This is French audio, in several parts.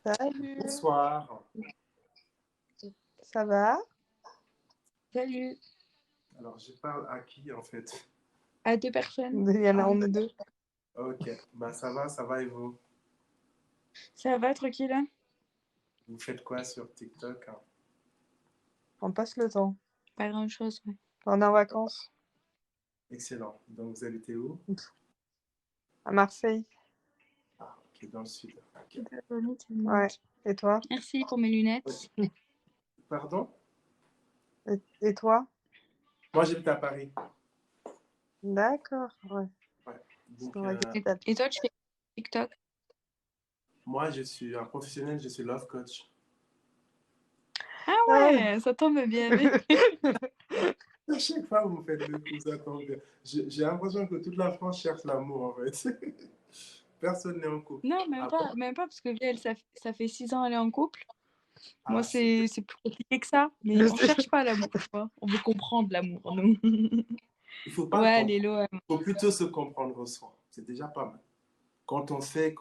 Salut, Bonsoir. ça va? Salut, Alors, je parle à qui en fait? à 2 personnes. Il y en a, on est deux. Ok, bah ça va et vous? Ça va, tranquille, hein? Vous faites quoi sur TikTok, hein? On passe le temps. Pas grand-chose, ouais. On est en vacances Excellent. Donc, vous habitez où? à Marseille. Ah, ok, dans le sud. Ok. Ouais. Et toi? Merci pour mes lunettes. Pardon? Et toi? Moi, j'habite à Paris. D'accord. Ouais. Ouais. Donc, On va dire Et toi, tu fais TikTok? moi, je suis un professionnel, je suis love coach. Ah ouais, ça tombe bien. À chaque fois, vous me faites le coup, ça tombe bien. J'ai l'impression que toute la France cherche l'amour, en fait. Personne n'est en couple. Non, Ah même pas, parce que elle, ça fait 6 ans qu'elle est en couple. Moi, Ah, c'est c'est plus compliqué que ça. Mais on cherche pas l'amour, tu vois. On veut comprendre l'amour, nous. Il faut pas Ouais, comprendre. Lélo. Il faut plutôt se comprendre soi. C'est déjà pas mal. Quand on sait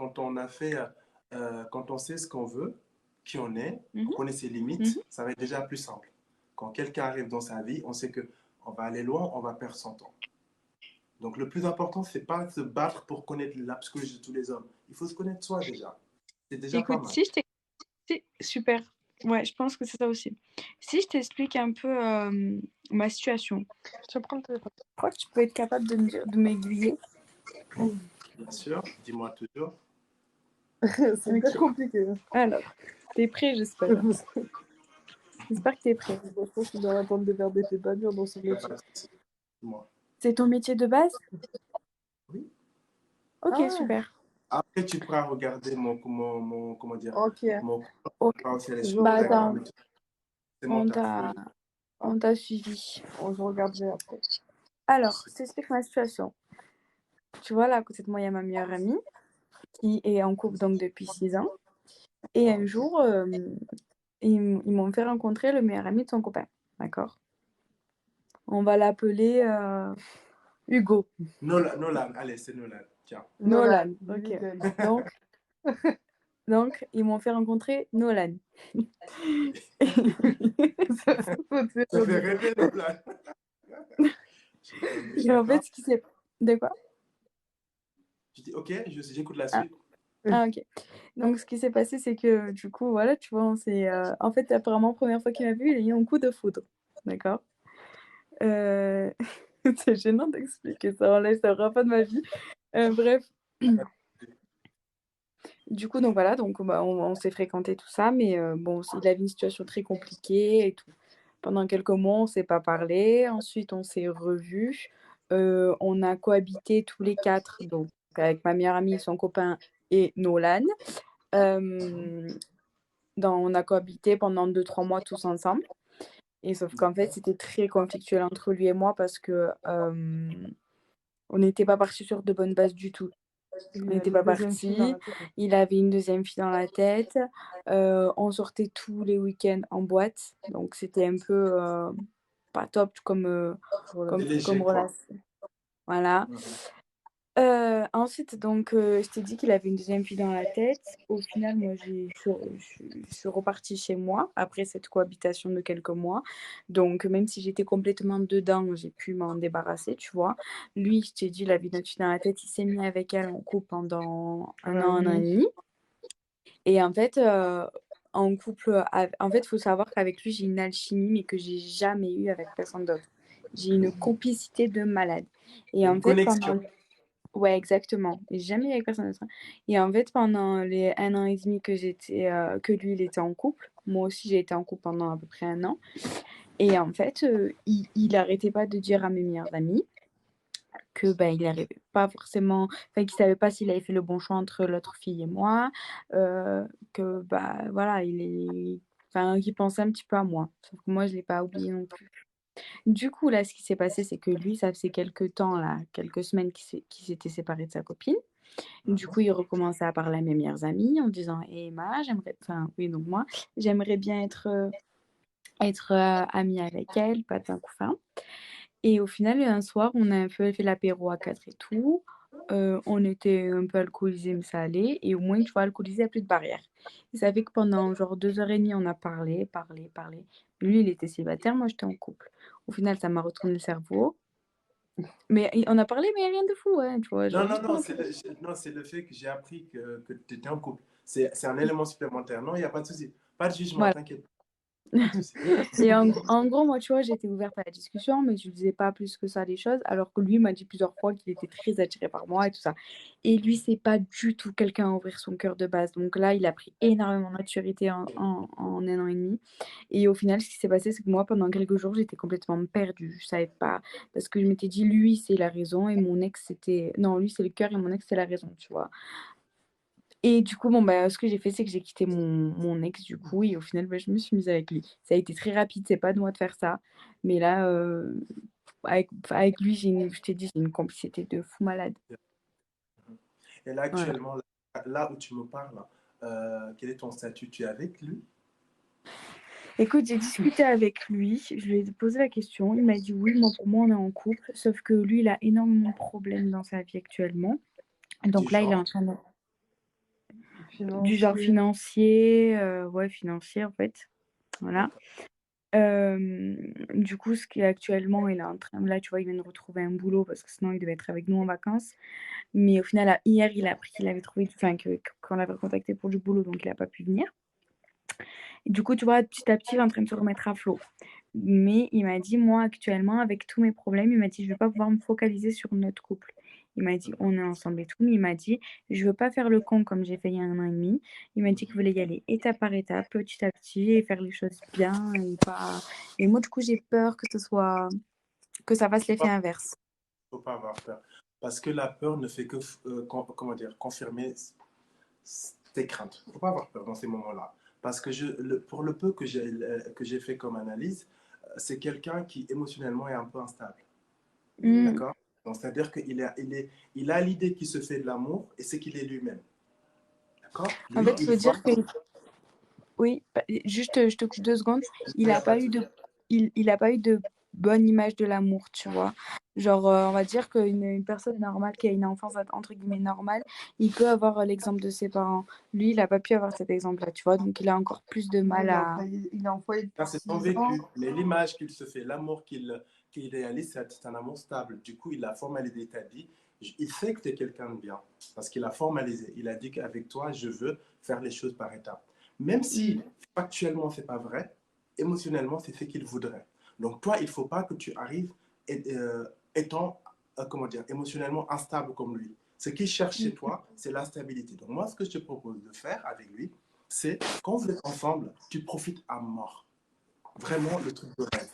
ce qu'on veut, qui on est, on connaît ses limites, ça va être déjà plus simple. Quand quelqu'un arrive dans sa vie, on sait que on va aller loin, on va perdre son temps. Donc le plus important, c'est pas de se battre pour connaître la psychologie de tous les hommes. Il faut se connaître soi déjà. C'est déjà pas Écoute, mal. super. Ouais, je pense que c'est ça aussi. Si je t'explique un peu ma situation, Je prends le téléphone. je crois que tu peux être capable de m'aiguiller. Bien sûr, dis-moi toujours. C'est hyper compliqué. Alors, t'es prêt, j'espère. J'espère que t'es prêt. Je pense qu'il doit attendre de faire des pas durs dans son Y a métier. pas de souci. Dis-moi. C'est ton métier de base? Oui. Ok, Ah ouais. super. Après, tu pourras regarder comment dire, Ok. mon Ok. sur les Bah Instagram attends, et tout. C'est mon taf. on t'a suivi. Je regarderai après. Alors, je t'explique ma situation. Tu vois, là, à côté de moi, il y a ma meilleure amie qui est en couple donc depuis 6 ans. Et un jour, ils m'ont fait rencontrer le meilleur ami de son copain. D'accord? On va l'appeler Hugo. Nolan, allez, c'est Nolan. Tiens. Nolan. Ok. Donc, ils m'ont fait rencontrer Nolan. Ça fait rêver, Nolan. Et en fait, ce qui s'est... De quoi? Je dis, ok, j'écoute la suite. Ah, ok. Donc, ce qui s'est passé, c'est que du coup, voilà, tu vois, en fait, apparemment, première fois qu'il m'a vu, il a eu un coup de foudre. D'accord? C'est gênant d'expliquer ça, on laisse ça pas de ma vie. Bref. Du coup, donc voilà, donc bah, on s'est fréquenté tout ça, mais bon, il avait une situation très compliquée et tout. Pendant quelques mois, on s'est pas parlé. Ensuite, on s'est revus. On a cohabité tous les 4, donc avec ma meilleure amie, son copain et Nolan. On a cohabité pendant 2-3 mois tous ensemble. Et sauf qu'en fait, c'était très conflictuel entre lui et moi parce que on n'était pas partis sur de bonnes bases du tout. On n'était pas partis. Il avait une deuxième fille dans la tête. On sortait tous les week-ends en boîte. Donc, c'était un peu pas top comme relation. Voilà. Ensuite, donc, je t'ai dit qu'il avait une deuxième fille dans la tête. Au final, moi, je suis repartie chez moi après cette cohabitation de quelques mois. Donc, même si j'étais complètement dedans, j'ai pu m'en débarrasser, tu vois. Lui, je t'ai dit, il avait une autre fille dans la tête. Il s'est mis avec elle en couple pendant un an et demi. Et en fait, en couple, en fait, il faut savoir qu'avec lui, j'ai une alchimie, mais que j'ai jamais eue avec personne d'autre. J'ai une complicité de malade. Et en fait, Connexion. Ouais, exactement. J'ai jamais eu avec personne d'autre. Et en fait, pendant les 1 an et demi que lui, il était en couple, moi aussi, j'ai été en couple pendant à peu près un an. Et en fait, il arrêtait pas de dire à mes meilleurs amis que il n'arrivait pas forcément, enfin, qu'il savait pas s'il avait fait le bon choix entre l'autre fille et moi, que voilà, qu'il pensait un petit peu à moi. Sauf que moi, je l'ai pas oublié non plus. Du coup, là, ce qui s'est passé, c'est que lui, ça faisait quelques temps, là, quelques semaines qu'il s'était séparé de sa copine. Du coup, il recommençait à parler à mes meilleures amies en disant: «Hé Emma, donc moi, j'aimerais bien être amie avec elle, patin couffin». Et au final, un soir, on a un peu fait l'apéro à 4 et tout. on était un peu alcoolisés, mais ça allait. Et au moins, tu vois, alcoolisé, il n'y a plus de barrière. Et ça fait que pendant genre 2 heures et demie, on a parlé, parlé, parlé. Lui, il était célibataire, moi, j'étais en couple. Au final, ça m'a retourné le cerveau. Mais on a parlé, mais rien de fou, hein, tu vois. Non, Genre, non, juste on non, a non, c'est le fait que j'ai appris que tu étais en couple. C'est un élément supplémentaire. Non, il n'y a pas de souci. Pas de jugement, Voilà. t'inquiète. Pas de souci. Et en gros, moi, tu vois, j'étais ouverte à la discussion, mais je ne disais pas plus que ça les choses, alors que lui m'a dit plusieurs fois qu'il était très attiré par moi et tout ça. Et lui, c'est pas du tout quelqu'un à ouvrir son cœur de base. Donc là, il a pris énormément de maturité en 1 an et demi. Et au final, ce qui s'est passé, c'est que moi, pendant quelques jours, j'étais complètement perdue. Je savais pas, parce que je m'étais dit, lui, c'est la raison, et mon ex, c'était... Non, lui, c'est le cœur, et mon ex, c'est la raison, tu vois. Et du coup, bon, bah, ce que j'ai fait, c'est que j'ai quitté mon ex, du coup, et au final, bah, je me suis mise avec lui. Ça a été très rapide, c'est pas de moi de faire ça. Mais là, avec lui, je t'ai dit, j'ai une complicité de fou malade. Et là, Voilà. actuellement, là où tu me parles, quel est ton statut? Tu es avec lui? Écoute, j'ai discuté avec lui, je lui ai posé la question, il m'a dit oui, moi pour moi on est en couple, sauf que lui il a énormément de problèmes dans sa vie actuellement. Du Donc là il est en genre? train de... Du genre Financier. financier, ouais financier en fait, voilà. Euh, du coup, ce qui est actuellement, il est en train, là tu vois, il vient de retrouver un boulot parce que sinon il devait être avec nous en vacances. Mais au final, hier il a appris qu'il avait trouvé, enfin qu'on l'avait contacté pour du boulot, donc il n'a pas pu venir. Et du coup, tu vois, petit à petit, il est en train de se remettre à flot. Mais il m'a dit, moi, actuellement, avec tous mes problèmes, il m'a dit, je ne vais pas pouvoir me focaliser sur notre couple. Il m'a dit, on est ensemble et tout, mais il m'a dit, je ne veux pas faire le con comme j'ai fait il y a 1 an et demi. Il m'a dit qu'il voulait y aller étape par étape, petit à petit, et faire les choses bien et pas. Et moi, du coup, j'ai peur que ce soit que ça fasse l'effet inverse. Faut pas avoir peur. Parce que la peur ne fait que, comment dire, confirmer tes craintes. Faut pas avoir peur dans ces moments-là. Parce que pour le peu que j'ai fait comme analyse, c'est quelqu'un qui émotionnellement est un peu instable. Hmm. D'accord? Donc, c'est-à-dire il a l'idée qu'il se fait de l'amour et c'est qu'il est lui-même. D'accord? En Lui, fait, il il faut voit. dire que oui, juste, je te coupe 2 secondes. Il Il n'y a a pas pas de eu souci. de, il a pas eu de bonne image de l'amour, tu vois. Genre, on va dire qu'une personne normale qui a une enfance entre guillemets normale, il peut avoir l'exemple de ses parents. Lui, il a pas pu avoir cet exemple-là, tu vois. Donc, il a encore plus de mal à. Il est en foyer Ça, depuis c'est son 6 ans. vécu. Mais l'image qu'il se fait, l'amour qu'il réalise, c'est un amour stable. Du coup, il a formalisé ta vie. Il sait que tu es quelqu'un de bien. Parce qu'il a formalisé. Il a dit qu'avec toi, je veux faire les choses par étapes. Même si Mm. factuellement, ce n'est pas vrai, émotionnellement, c'est ce qu'il voudrait. Donc, toi, il ne faut pas que tu arrives étant, comment dire, émotionnellement instable comme lui. Ce qu'il cherche chez toi, c'est la stabilité. Donc, moi, ce que je te propose de faire avec lui, c'est quand vous êtes ensemble, tu profites à mort. Vraiment le truc de rêve.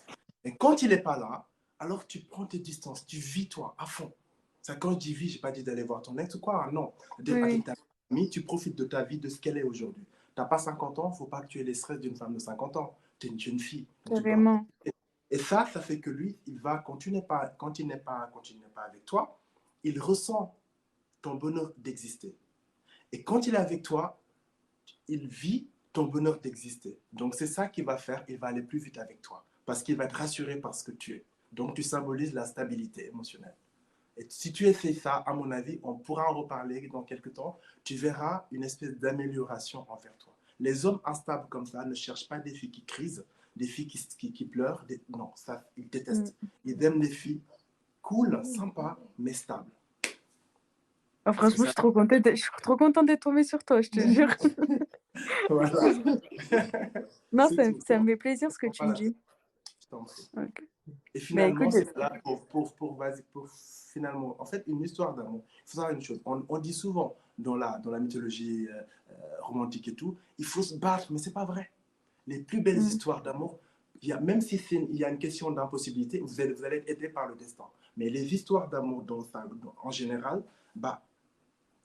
Et quand il n'est pas là, alors tu prends tes distances, tu vis toi à fond. Ça, quand je dis vie, je n'ai pas dit d'aller voir ton ex ou quoi, non. Oui, Avec oui, ta famille, tu profites de ta vie, de ce qu'elle est aujourd'hui. Tu n'as pas 50 ans, il ne faut pas que tu aies les stress d'une femme de 50 ans. Tu es une jeune fille, donc tu dois en carrément. profiter. Et ça fait que lui, il va, quand il n'est pas avec toi, il ressent ton bonheur d'exister. Et quand il est avec toi, il vit ton bonheur d'exister. Donc c'est ça qu'il va faire, il va aller plus vite avec toi, parce qu'il va te rassurer par ce que tu es. Donc tu symbolises la stabilité émotionnelle. Et si tu essaies ça, à mon avis, on pourra en reparler dans quelques temps, tu verras une espèce d'amélioration envers toi. Les hommes instables comme ça ne cherchent pas des filles qui crisent, des filles qui pleurent. Non, ça, ils Mm. détestent. Ils aiment des filles cool, sympas, mais stables. Ah, Parce que franchement, ça... je suis trop contente d'être tombée sur toi, je te jure. Voilà. Non, C'est tout. ça me fait plaisir ce que tu me Voilà, dis. je t'en prie. Ok. Et Bah finalement, écoute, c'est là pour finalement, en fait, une histoire d'amour. Il faut savoir une chose. On dit souvent dans la mythologie romantique et tout, il faut se battre, mais c'est pas vrai. Les plus belles mm, histoires d'amour, même si il y a une question d'impossibilité, vous allez être aidé par le destin. Mais les histoires d'amour en général, bah,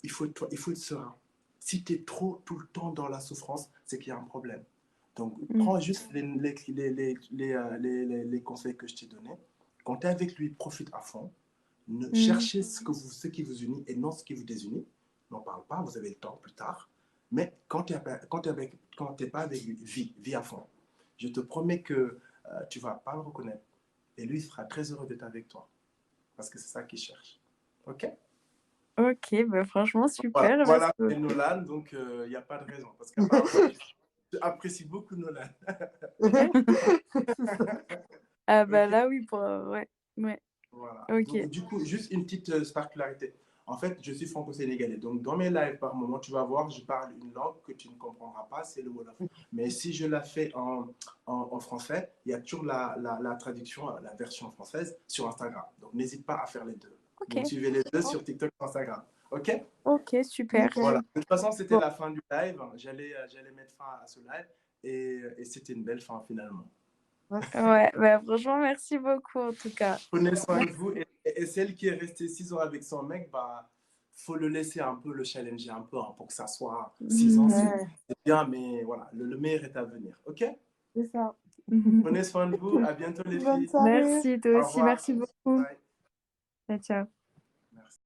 il faut être serein. Si tu es trop tout le temps dans la souffrance, c'est qu'il y a un problème. Donc, mm, prends juste les conseils que je t'ai donnés. Quand tu es avec lui, profite à fond. mm. Cherchez ce qui vous unit et non ce qui vous désunit. N'en parle pas, vous avez le temps plus tard. Mais quand tu n'es pas avec lui, vis à fond. Je te promets que tu ne vas pas le reconnaître. Et lui, il sera très heureux d'être avec toi. Parce que c'est ça qu'il cherche. OK? Ok, bah franchement, Voilà, super. voilà Merci c'est beaucoup. Nolan, donc il n'y a pas de raison. Parce qu'apparemment, tu apprécies beaucoup Nolan. C'est ça. Ah bah Ok, là, oui, ouais, ouais, voilà. ok. Donc, du coup, juste une petite particularité. En fait, je suis franco-sénégalais. Donc, dans mes lives, par moment, tu vas voir, je parle une langue que tu ne comprendras pas, c'est le Wolof. Mais si je la fais en français, il y a toujours la traduction, la version française sur Instagram. Donc, n'hésite pas à faire les deux. Ok, Donc, suivez les deux sur TikTok et Instagram. OK? ok, super. Voilà. Nickel. De toute façon, c'était Bon, la fin du live. J'allais mettre fin à ce live et c'était une belle fin finalement. Merci. ouais, bah franchement, merci beaucoup en tout cas. Prenez soin de vous et celle qui est restée 6 ans avec son mec, bah, faut le laisser un peu, le challenger un peu hein, pour que ça soit 6 ans, Mhm. Ouais, c'est bien, mais voilà, le meilleur est à venir. OK? c'est ça. Prenez soin de vous. À bientôt les Bonne filles. soirée. Merci, toi Au aussi, revoir. merci beaucoup. Bye. Ciao, ciao.